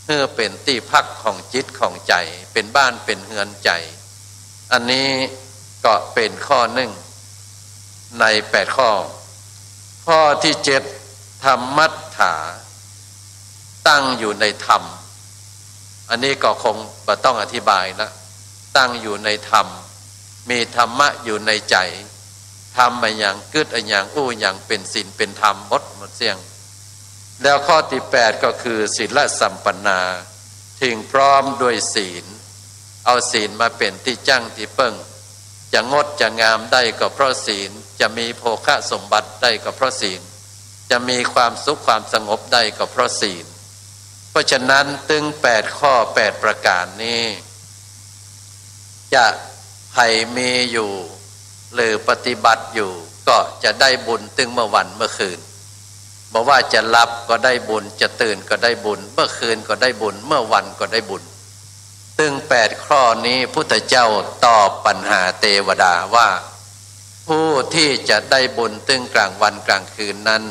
ให้เป็นที่พักของจิตของใจเป็นบ้านเป็นเฮือนใจอันนี้ก็เป็นข้อหนึ่งใน8 ข้อข้อที่7ธรรมัฏฐาตั้งอยู่ในธรรมอันนี้ก็คงไม่ต้องอธิบายนะตั้งอยู่ในธรรมมีธรรมะอยู่ในใจทำอะไรอย่างกึศอะไรอย่างอู้อย่างเป็นศีลเป็นธรรมหมดเสียงแล้วข้อที่8ก็คือศีลสัมปันนาถึงพร้อมด้วยศีลเอาศีลมาเป็นที่จั่งที่เปิ้งจะงดจะงามได้ก็เพราะศีลจะมีโภคสมบัติได้ก็เพราะศีลจะมีความสุขความสงบได้ก็เพราะศีลเพราะฉะนั้นตึง8 ข้อ8 ประการนี้จะใครมีอยู่หรือปฏิบัติอยู่ก็จะได้บุญตึงเมื่อวันเมื่อคืนบอกว่าจะหลับก็ได้บุญจะตื่นก็ได้บุญเมื่อคืนก็ได้บุญเมื่อวันก็ได้บุญตึง8 ข้อนี้พุทธเจ้าตอบปัญหาเทวดาว่าผู้ที่จะได้บุญตึงกลางวันกลางคืนนั้น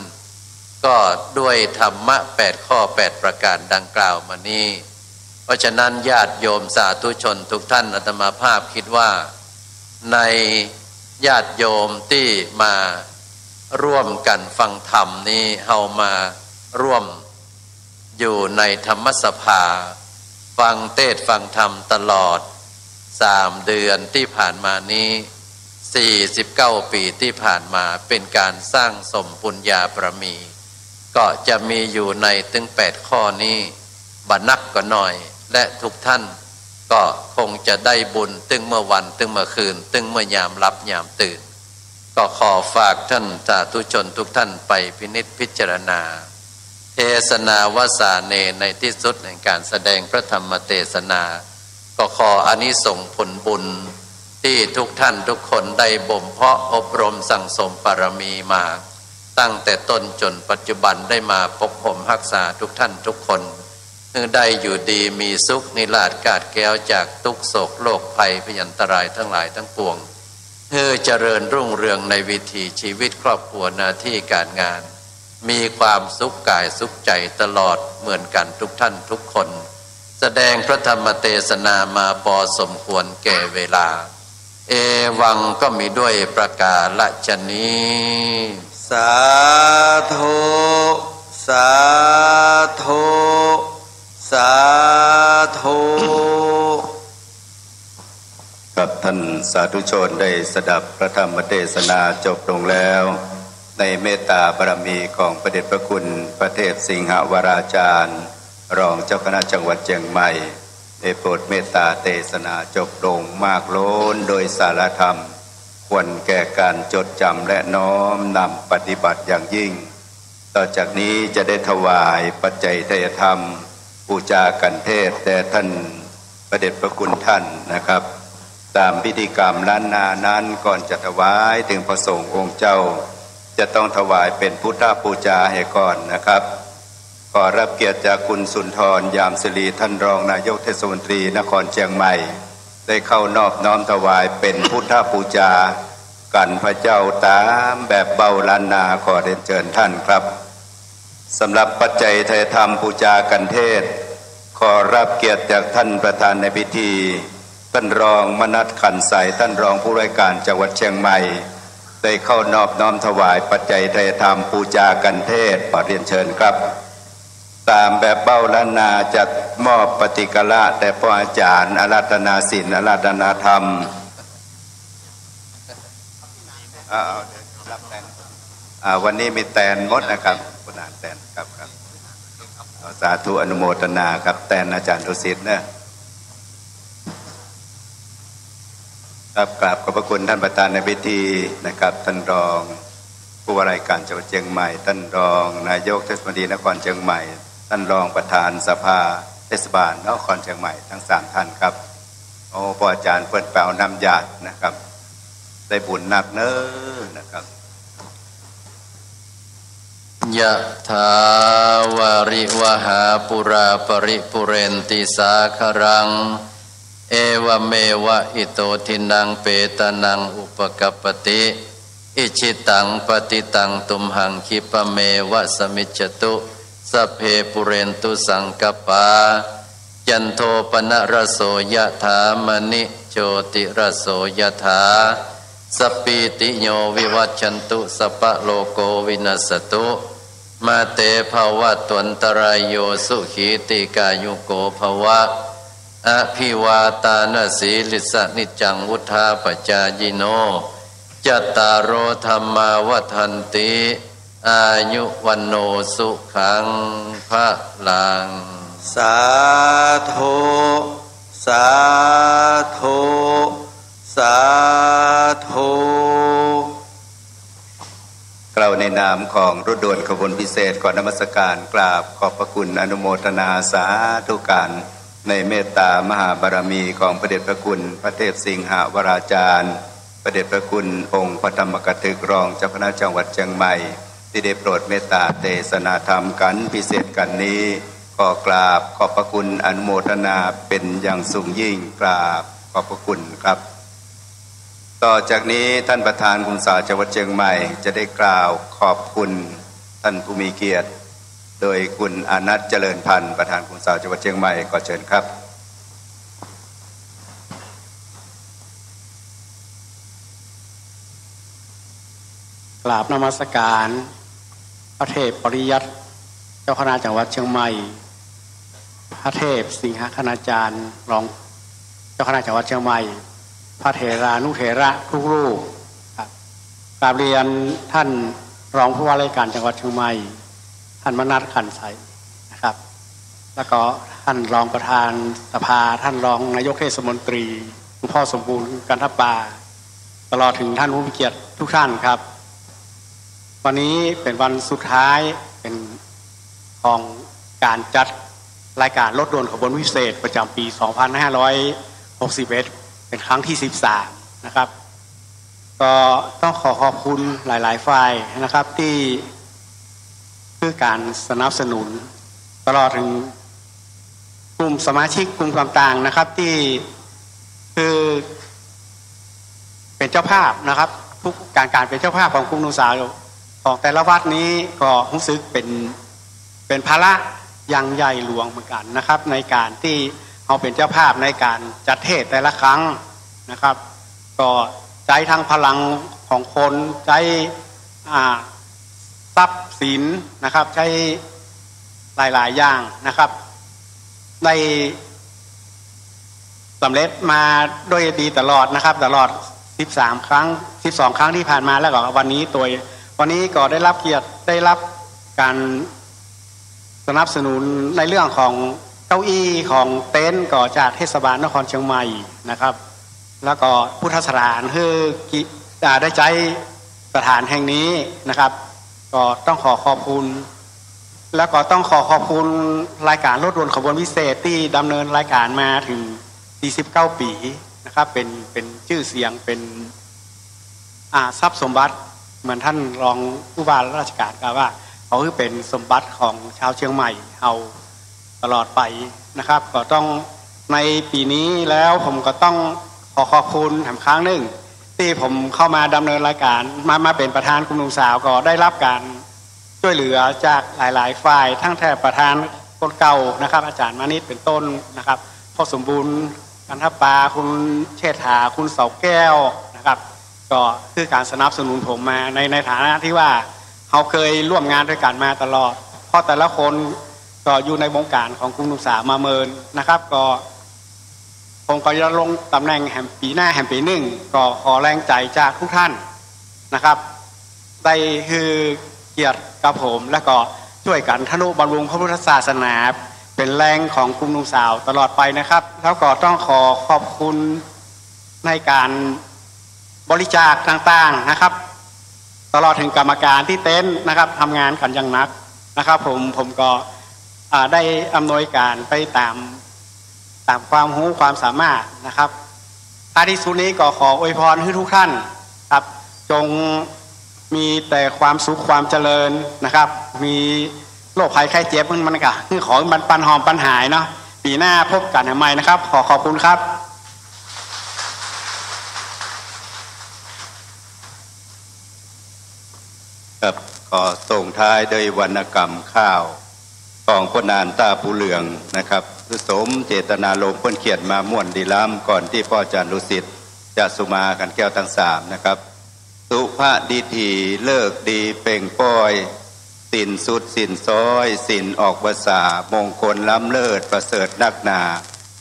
ก็ด้วยธรรมะ8 ข้อ8 ประการดังกล่าวมานี้เพราะฉะนั้นญาติโยมสาธุชนทุกท่านอาตมาภาพคิดว่าในญาติโยมที่มาร่วมกันฟังธรรมนี้เฮามาร่วมอยู่ในธรรมสภาฟังเทศน์ฟังธรรมตลอด3 เดือนที่ผ่านมานี้49 ปีที่ผ่านมาเป็นการสร้างสมบุญญาบารมีก็จะมีอยู่ในถึง8 ข้อนี้บัดนักก็หน่อยและทุกท่านก็คงจะได้บุญตึงเมื่อวันตึงเมื่อคืนตึงเมื่อยามรับยามตื่นก็ขอฝากท่านสาธุชนทุกท่านไปพินิจพิจารณาเทศนาวสาเนในที่สุดในการแสดงพระธรรมเทศนาก็ขออานิสงส์ผลบุญที่ทุกท่านทุกคนได้บ่มเพาะอบรมสั่งสมบารมีมาตั้งแต่ต้นจนปัจจุบันได้มาพบผมรักษาทุกท่านทุกคนได้อยู่ดีมีสุขนิราศกาดแก้วจากทุกโศกโรคภัยพยันตรายทั้งหลายทั้งปวงเจริญรุ่งเรืองในวิถีชีวิตครอบครัวหน้าที่การงานมีความสุขกายสุขใจตลอดเหมือนกันทุกท่านทุกคนแสดงพระธรรมเทศนามาพอสมควรแก่เวลาเอวังก็มีด้วยประกาศนี้สาธุสาธุสาธุกับท่านสาธุชนได้สดับพระธรรมเทศนาจบลงแล้วในเมตตาบารมีของพระเดชพระคุณพระเทพสิงหวราจารย์รองเจ้าคณะจังหวัดเชียงใหม่ได้โปรดเมตตาเทศนาจบลงมากล้นโดยสารธรรมควรแก่การจดจำและน้อมนำปฏิบัติอย่างยิ่งต่อจากนี้จะได้ถวายปัจจัยทายธรรมบูชากันเทศแต่ท่านพระเดชพระคุณท่านนะครับตามพิธีกรรมล้านนานั้นก่อนจะถวายถึงพระสงฆ์องค์เจ้าจะต้องถวายเป็นพุทธบูชาให้ก่อนนะครับขอรับเกียรติจากคุณสุนทรยามศิริท่านรองนายกเทศมนตรีนครเชียงใหม่ได้เข้านอบน้อมถวายเป็นพุทธบูชากันพระเจ้าตามแบบเบาล้านนาขอเรียนเชิญท่านครับสำหรับปัจจัยทายธรรมบูชากันเทศขอรับเกียรติจากท่านประธานในพิธีท่านรองมนัสขันใสท่านรองผู้ว่าการจังหวัดเชียงใหม่ได้เข้านอบน้อมถวายปัจจัยทายธรรมบูชากันเทศขอเรียนเชิญครับตามแบบเบ้าล้านนาจัดมอบปฏิกละแต่พ่ออาจารย์อาราธนาศีลอาราธนาธรรมวันนี้มีแตนมดนะครับคุณอ่านแตนครับสาธุอนุโมทนาครับแตนอาจารย์ดุสิตนะครับกราบขอบพระคุณท่านประธานในพิธีนะครับท่านรอง ผู้ว่าราชการจังหวัดเชียงใหม่ท่านรองนายกเทศมนตรีนครเชียงใหม่ท่านรองประธานสภาเทศบาลนครเชียงใหม่ทั้ง3ท่านครับพ่ออาจารย์เปิดเปล่านำญาตินะครับได้บุญหนักเน้อนะครับ ยะถาวาริวหาปุราปริปุเรนติสาครังเอวเมวะอิโตทินังเปตานังอุปกัปปติอิชิตังปฏิตังตุมหังคิปะเมวะสมิจจตุสัพเพปุเรนตุสังกปาจันโทปนะระโสยะถามณิโชติระโสยะถาสัพพิติโยวิวัชชันตุสัพพะโลโกวินัสสตุมาเตภวัตวันตรายโยสุขีติกายุโกภวะอภิวาตานาสีลิสนิจังวุธาปจายิโนจัตตารโอธรรมาวัฏันติอายุวันโนสุขังพระลังสาธุสาธุสาธุกล่าวในนามของรถด่วนขบวนพิเศษก่อนนมัสการกราบขอบพระคุณอนุโมทนาสาธุการในเมตตามหาบารมีของพระเดชพระคุณพระเทพสิงหวราจารย์พระเดชพระคุณองค์พระธรรมกถึกรองเจ้าคณะจังหวัดเชียงใหม่ที่ได้โปรดเมตตาเทศนาธรรมกันพิเศษกันนี้ขอกราบขอบพระคุณอนุโมทนาเป็นอย่างสูงยิ่งกราบขอบพระคุณครับต่อจากนี้ท่านประธานกรุงศาลจังหวัดเชียงใหม่จะได้กล่าวขอบคุณท่านผู้มีเกียรติโดยคุณอนัทเจริญพันธ์ประธานกรุงศาลจังหวัดเชียงใหม่ขอเชิญครับกราบนมัสการพระเทพปริยัติเจ้าคณะจังหวัดเชียงใหม่พระเทพสิงหคณาจารย์รองเจ้าคณะจังหวัดเชียงใหม่พระเถรานุเถระทุกรูปครับกราบเรียนท่านรองผู้ว่าราชการจังหวัดเชียงใหม่ท่านมนัสขันใสนะครับแล้วก็ท่านรองประธานสภาท่านรองนายกเทศมนตรีคุณพ่อสมบูรณ์กันทปาตลอดถึงท่านผู้มีเกียรติทุกท่านครับวันนี้เป็นวันสุดท้ายเป็นของการจัดรายการรถด่วนขบวนพิเศษประจำปี 2561 เป็นครั้งที่ 13 นะครับก็ต้องขอบคุณหลายๆฝ่ายนะครับที่คือการสนับสนุนตลอดถึงกลุ่มสมาชิกกลุ่มต่างๆนะครับที่คือเป็นเจ้าภาพนะครับทุกการเป็นเจ้าภาพของกลุ่มนุสาวของแต่ละวัดนี้ก็รู้สึกเป็นภาระอย่างใหญ่หลวงเหมือนกันนะครับในการที่เอาเป็นเจ้าภาพในการจัดเทศแต่ละครั้งนะครับก็ใช้ทั้งพลังของคนใช้ทรัพย์สินนะครับใช้หลายๆอย่างนะครับได้สำเร็จมาด้วยดีตลอดนะครับตลอด12 ครั้งที่ผ่านมาแล้วก็วันนี้ก็ได้รับเกียรติได้รับการสนับสนุนในเรื่องของเก้าอี้ของเต็นท์ก่อจากเทศบาลนครเชียงใหม่นะครับแล้วก็พุทธสถานคือได้ใจสถานแห่งนี้นะครับก็ต้องขอบคุณแล้วก็ต้องขอบคุณรายการรถด่วนขบวนพิเศษที่ดำเนินรายการมาถึง49 ปีนะครับเป็นชื่อเสียงเป็นทรัพย์สมบัติเหมือนท่านรองผู้ว่าราชการกล่าวว่าเขาคือเป็นสมบัติของชาวเชียงใหม่เอาตลอดไปนะครับก็ต้องในปีนี้แล้วผมก็ต้องขอบคุณอีกครั้งหนึ่งที่ผมเข้ามาดำเนินรายการมาเป็นประธานกลุ่มหนุ่มสาวก็ได้รับการช่วยเหลือจากหลายๆฝ่ายทั้งแทบประธานคนเก่านะครับอาจารย์มานิตเป็นต้นนะครับพ่อสมบูรณ์กันทปาคุณเชษฐาคุณเสาแก้วนะครับก็คือการสนับสนุนผมมาในฐานะที่ว่าเขาเคยร่วมงานด้วยกันมาตลอดเพราะแต่ละคนก็อยู่ในวงการของกลุ่มหนุ่มสาวมาเมินนะครับก็ผมก็จะลงตำแหน่งแห่งปีหน้าแห่งปีหนึ่งก็ขอแรงใจจากทุกท่านนะครับได้คือเกียรติกับผมและก็ช่วยกันทนุบำรุงพระพุทธศาสนาเป็นแรงของกลุ่มหนุ่มสาวตลอดไปนะครับแล้วก็ต้องขอบคุณในการบริจาคต่างๆนะครับ ตลอดถึงกรรมการที่เต็นท์นะครับทำงานกันอย่างหนักนะครับผมก็ได้อำนวยการไปตามความรู้ความสามารถนะครับท้ายที่สุดนี้ก็ขออวยพรให้ทุกท่านครับจงมีแต่ความสุขความเจริญนะครับมีโรคภัยไข้เจ็บมันก็ขอมันปันหอมปันหายเนาะปีหน้าพบกันใหม่นะครับขอบคุณครับครับขอส่งท้ายโดยวรรณกรรมข้าวของพนานตาปูเหลืองนะครับคือสมเจตนาลมพ้นเขียนมาม่วนดีล้ำก่อนที่พ่ออาจารย์รุสิตจะสุมากันแก้วทั้งสามนะครับสุภาดีทีเลิกดีเป่งป้อยสินสุดสินซ้อยสินออกภาษามงคลล้ำเลิศประเสริฐนักหนา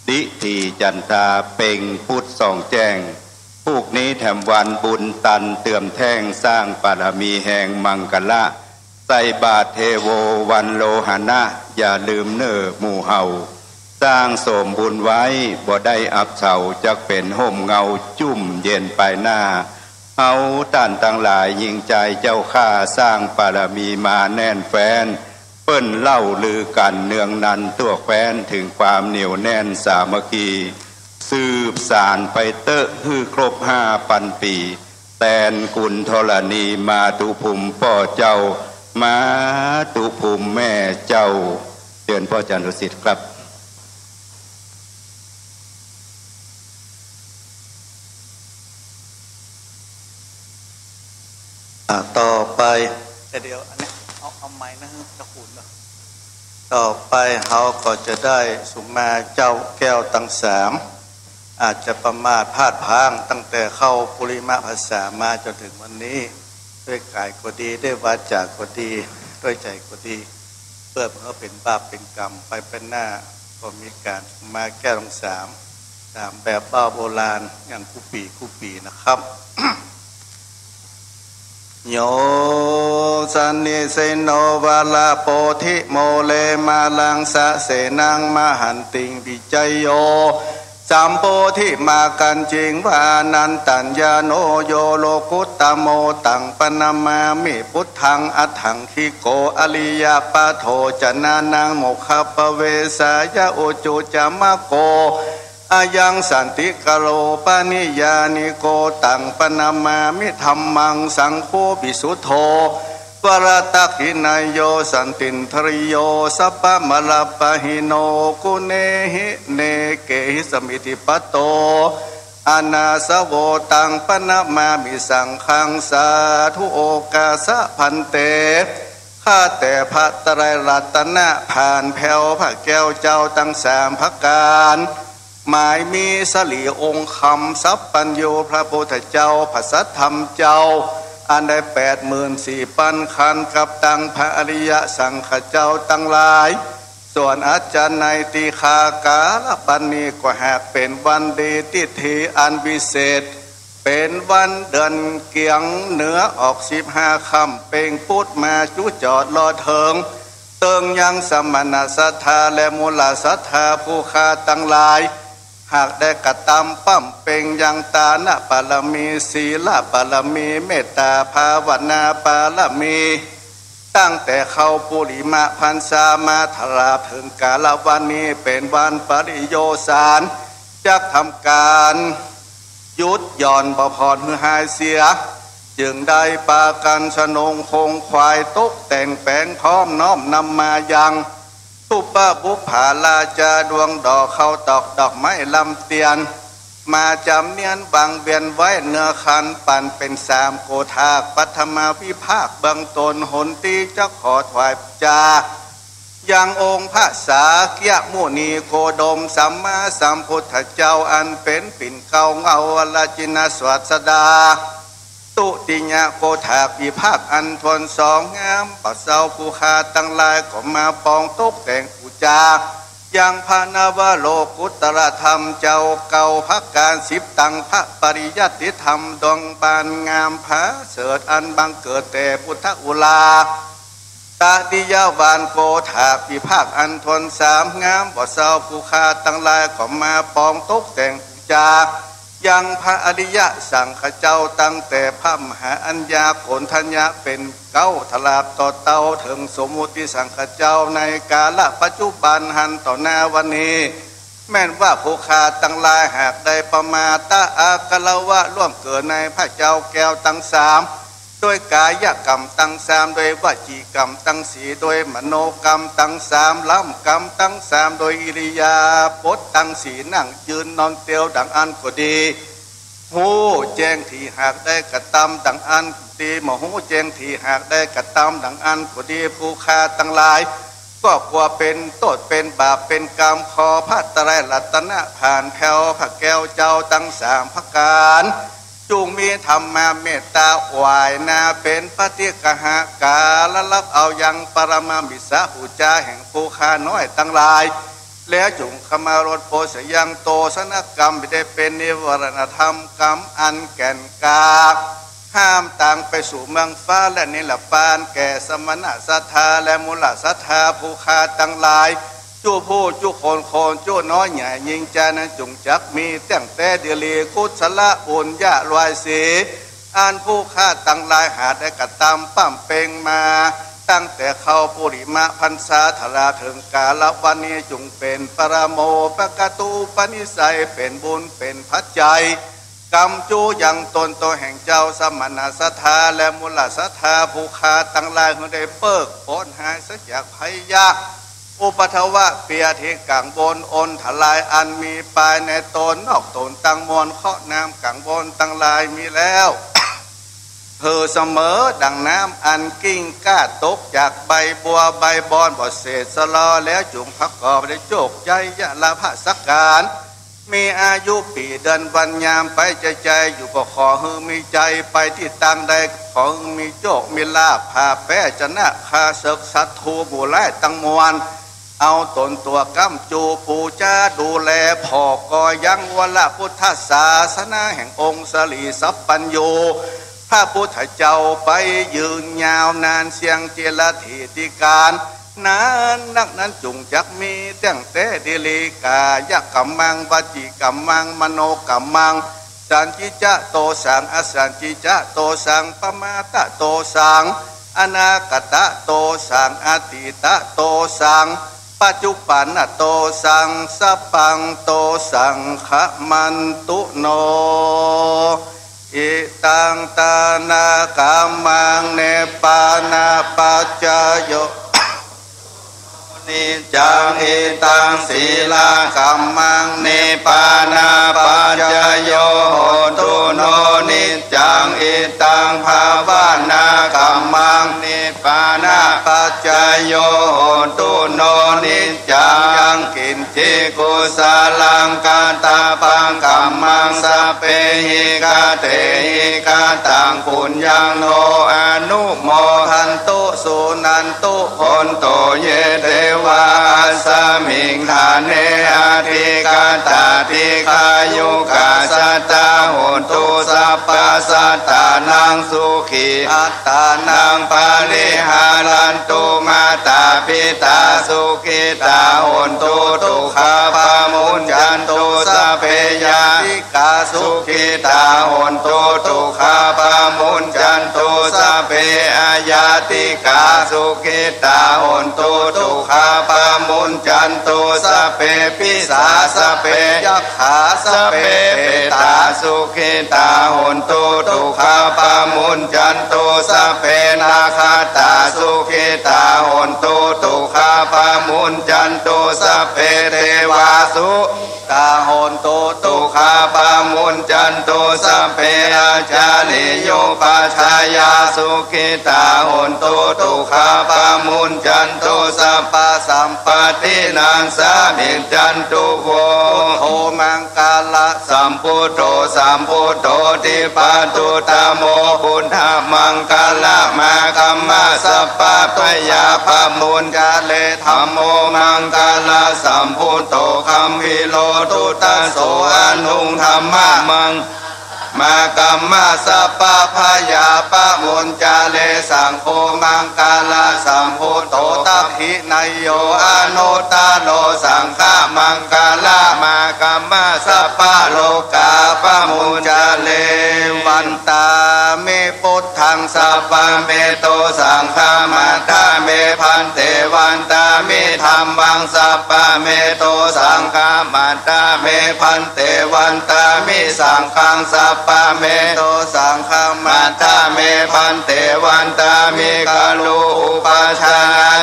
ดิทีจันทาเป่งพุทธส่องแจ้งพวกนี้แถมวันบุญตันเตื่อมแท่งสร้างบารมีแห่งมังกละใส่บาทเทโววันโลหะนะอย่าลืมเน้อหมู่เฮาสร้างสมบุญไว้บ่ได้อับเฉาจักเป็นห่มเงาจุ่มเย็นไปหน้าเฮาต้านตั้งหลายยิงใจเจ้าข้าสร้างบารมีมาแน่นแฟนเปิ้นเล่าลือกันเนืองนันตัวแฟนถึงความเหนียวแน่นสามัคคีสืบสารไปเตอะฮือครบ5,000 ปีแตนกุลธรณีมาตุภูมิพ่อเจ้ามาตุภูมิแม่เจ้าเชิญพ่ออาจารย์ดุสิตครับต่อไปเดี๋ยวอันนี้เอาไม้นะจะขุนเนาะต่อไปเขาก็จะได้สุมาเจ้าแก้วตั้งสามอาจจะประมาทพลาดพลั้งตั้งแต่เข้าปุริมาภาษามาจนถึงวันนี้ด้วยกายก็ดีด้วยวาจาก็ดีด้วยใจก็ดีเพื่อเขาเป็นบาปเป็นกรรมไปเป็นหน้าก็มีการมาแก้ตั้งสามแบบบ้าโบราณอย่างคู่ปีนะครับ โยสันนิเสโนวาลาโปธิโมเลมาลังสะเสนังมหันติงวิจัยโยสัมโพธิมากันจิงวานันตัญญาโนโยโลกุตตโมตังปนามามิพุทธังอัฏฐังคิโกอริยปะโทจนานังโมคขปเวสายะโอจุจามะโกอายังสันติกโลปานิยานิโกตังปนามามิธัมมังสังโฆปิสุทโธวรตักขินายโยสันตินทริโยสัพพะมะลาปะหิโนกุเนหิเนเกหิสมิติปโตอานาสโวตังปนามามิสังฆังสาธุโอกาสะพันเตข้าแต่พระไตรรัตนะผ่านแผ่วพระแก้วเจ้าตั้งสามพระการหมายมีสลีองค์คำสัพปัญโยพระพุทธเจ้าพระสัทธรรมเจ้าอันได้84,000 คันกับตังพระอริยสังฆเจ้าตั้งหลายส่วนอาจารย์ในตีคากาลปันนี้ก็หากเป็นวันดีติธีอันวิเศษเป็นวันเดือนเกียงเหนือออก15 ค่ำเป่งพุทธมาจุจอดรอเถิงเติงยังสมณศรัทธาและมูลศรัทธาผู้คาตั้งหลายหากได้กระทำปั้มเป่งยังตานะปารมีศีลปารมีเมตตาภาวนาปารมีตั้งแต่เข้าปุริมาพรรษามาถลาถึงกาลวันนี้เป็นวันปริโยสารจักทำการยุดหย่อนบ่พรหือหายเสียจึงได้ปากันชนงคงควายตกแต่งแปลงพร้อมน้อมนำมายังทุปะบุภาลาจาดวงดอกเข้าตอกดอกไม้ลำเตียนมาจำเนียนบางเบียนไว้เนื้อคันปั่นเป็น3 โกธาปัทมาวิภาคเบื้องตนหนตีจะขอถวายจายังองค์พระสาเกียมุนีโคดมสัมมาสัมพุทธเจ้าอันเป็นปิ่นเก่าเงาอลจินสวัสดาตุติญะโกธาวิภาคอันทนสองงามปัสเซาผู้คาตั้งลายก็มาปองตกแต่งปูจายังพานาวโลกุตรธรรมเจ้าเก่าพักการ10 ตังพระปริยัติธรรมดวงบานงามพระเสดอันบังเกิดแต่พุทธอุลาตาดิยาวานโกธาวิภาคอันทน3งามปัสเซาผู้คาตั้งลายก็มาปองตกแต่งปูจา ยังพระอริยะสังฆเจ้าตั้งแต่พระมหาอัญญาโกณทัญญะเป็นเก้าทลาบต่อเต้าถึงสมมุติสังฆเจ้าในกาลปัจจุบันหันต่อหน้าวันนี้แม่นว่าผู้ขาตั้งหลายหากได้ประมาตะอากลวะร่วมเกิดในพระเจ้าแก้วตั้งสามโดยกายกรรมตั้งสามโดยวจีกรรมตั้งสี่โดยมโนกรรมตั้งสามล้ำกรรมตั้งสามโดยอิริยาบถตั้งสี่นั่งยืนนอนเตียวดังอันก็ดีหูแจ้งที่หากได้กระทำดังอันดีหมอหูแจ้งที่หากได้กระทำดังอันก็ดีผู้ฆ่าตั้งหลายก็กลัวเป็นโทษเป็นบาปเป็นกรรมขอพระไตรรัตนะผ่านแผ่วพระแก้วเจ้าตั้งสามพระการจุงมีธรรมาเมตตาวายนาเป็นปฏิกหากาละรับเอายังปรมามิสะอุจาแห่งผู้ฆ่าน้อยตั้งหลายแล้วจุงขมารถโพสยังโตสนกรรมไม่ได้เป็นนิวรณธรรมกรรมอันแก่นกาห้ามต่างไปสู่เมืองฟ้าและนิลปานแก่สมณะศรัทธาและมูลศรัทธาผู้ฆ่าตั้งหลายจู้ผู้จู้คนจู้น้อยใหญ่ยิงจานะจุงจักมีแต่งแต่เดลีกุศลบุญญาลอยสีอันผู้ฆ่าตั้งหลายหาได้กระตำปั้มเป่งมาตั้งแต่เข้าปุริมะพรรษาธราถึงกาลวันนี้จุงเป็นปรโมปกตูปนิสัยเป็นบุญเป็นพัจจัยกรรมจูยังตนตัวแห่งเจ้าสมณะศรัทธาและมูลศรัทธาผู้ฆ่าตั้งหลายเขาได้เพิกพ้นหายสักจากภัยยาอุปทวะเปียเทกังบนอนทลายอันมีปลายในตนนอกตนตั้งมวลเคาะน้ำกังบนตั้งลายมีแล้วเสมอดังน้ำอันกิ้งก้าตกจากใบบัวใบบอนบ่เศษสลอแล้วจุงพักกอบได้โจกใจยะลาภสักการมีอายุปีเดือนวันยามไปใจอยู่ก็ขอฮือมีใจไปที่ตั้งใดขอฮือมีโจกมีลาภพาแป้ชนะคาศึกศัตรูบุไลตั้งมวลเอาตนตัวกัมจูปูจ้าดูแลพ่อกอยังวละพุทธศาสนาแห่งองค์สลีสัพปัญโยพระพุทธเจ้าไปยืนยาวนานเสียงเจรธิติการนั้นนักนั้นจุงจักมีแต่งแต่เดลีกายกรรมังวจีกรรมังมโนกรรมังสันจิจะโตสังอสันจิจะโตสังปมาตะโตสังอนาคตะโตสังอติตะโตสังปัจจุบันโตสังสัพพังโตสังขมันตุโนอิตังตานากัมมังเนปานาปัจจโยนิจังอิตังศีลากัมมังเนปานาปัจจโยโหตุโนนิจังอิตังภาวนากัมมังเนปานาปัจจโยโหตุโนนิจังยังกินจิกุสาลังกาตาปังกัมมังสเปหิกาเตหิกาตังปุญญังโนอนุโมทันตุสุนันตุคนโตเยเทวาสมิงทานเนอาทิกาตาทิกายุกาสัตตาโหตุสัพพสัตตานังสุขีอัตตานังปาริหารันตุมาตาปิตาสุขิตาโหตุทุกขาปามุญจันตุสัพเพยาติกาสุขิตาโหตุทุกขาปามุญจันตุสัพเพอายาติกาสุขิตาโหตุทุกขาปามุญจันตุสัพเพปิสาสัพเพยัคขาสัพเพเปตาสุขิตาโหตุทุกขาปามุญจันตุสัพเพนาคาตาสุขิตาโหตุทุกขาปามุญจันตุสัพเพเทวาสุตาโหตุทุกขาปามุญจันตุสัพเพอาจาริโยปัชายาสุขิตาโหตุทุกขาปามุญจันตุสัพพสัมปตินังสามิจันตุโวโทมังกาละสัมพุทโธสัมพุทโธติปัตตุตโมพุทธมังกาละมาคัมมาสัพพะพยาปมุญจาเลธัมโมมังกาละสัมพุทโธคัมพิโลตุตัสโสอนุธรรมะมังมากัมมาสัพพะพยาปมุญจาเลสังโฆมังกาลสัมพุทโธตัพหินายโยอนุตตโลสังฆมังกาลมากัมมาสัพพะโลกาป มุญจเลวันตาเมพุทธังสัพพะเมโตสังฆามัตถาเมพันเตวันตามิธัมมังสัพพะเมโตสังฆามัตถาเมพันเตวันตามิสังฆังสัพพะเมโตสังฆามัตถาเมพันเตวันตามิกาลุอุปัชฌา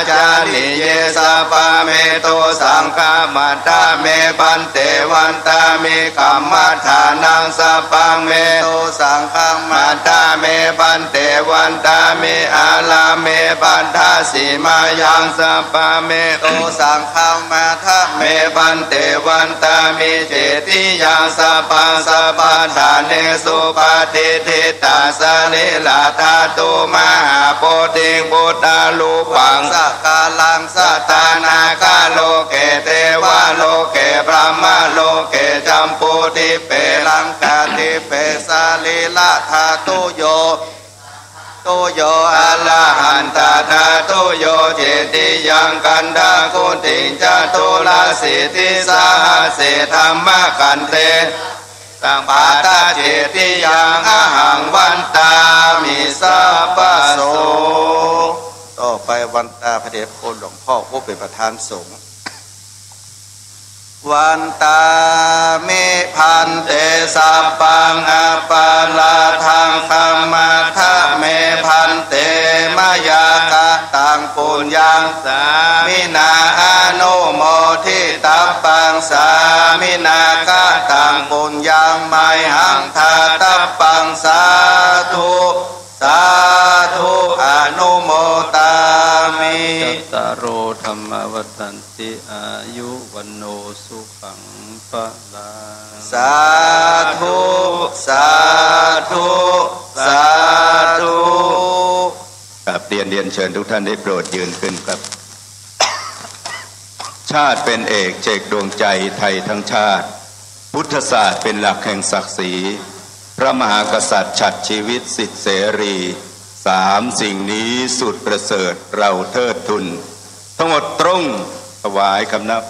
จาริเยสัพพะเมโตสังฆามัตถาเมพันเตวันตามิกัมมัฏฐานังสัพพะเมโตสังฆามัตถาเมพันเตวันตามิอาลาเมปัฏฐาสีมายังสัพพะเมโตสังฆามัตถาเมพันเตวันตามิเจติยังสัพพังสัพพะทานเนสุปฏิทิตาสนิลาธาตุมหาโพธิพุทธาลูปังสักกาลังสัตตานาคาโลเกเทวะโลเกพระมโลเกจัมปุติเปลังกาติเปสาลีละธาตุโยตุโยอะระหันตาธาตุโยเจติยังกันดาคุติจตุลาสิทธิสาหเสธรรมกันเตสังปาตาเจติยังอหังวันตามิสัพพโสต่อไปวันตาพระเดชพระคุณหลวงพ่อผู้เป็นประธานสงฆ์วันตามิพันเตสัพพังอปาลาทังคัมมัทธะเมพันเตมยากะตังปุญญังสามินาอนุโมทิตัปปังสามินากะตังปุญญังไมหังทาตัปปังสาธุสาธุอนุโมตามิจัตตารโอธรรมวัฏันติอายุวันโนสุขังปะลาสาธุสาธุสาธุกับเรียนเชิญทุกท่านได้โปรดยืนขึ้นครับชาติเป็นเอกเจกดวงใจไทยทั้งชาติพุทธศาสตร์เป็นหลักแห่งศักดิ์ศรีพระมหากษัตริย์ฉัตรชีวิตสิทธิเสรีสามสิ่งนี้สุดประเสริฐเราเทิดทุนทั้งหมดตรงถวายคำนับ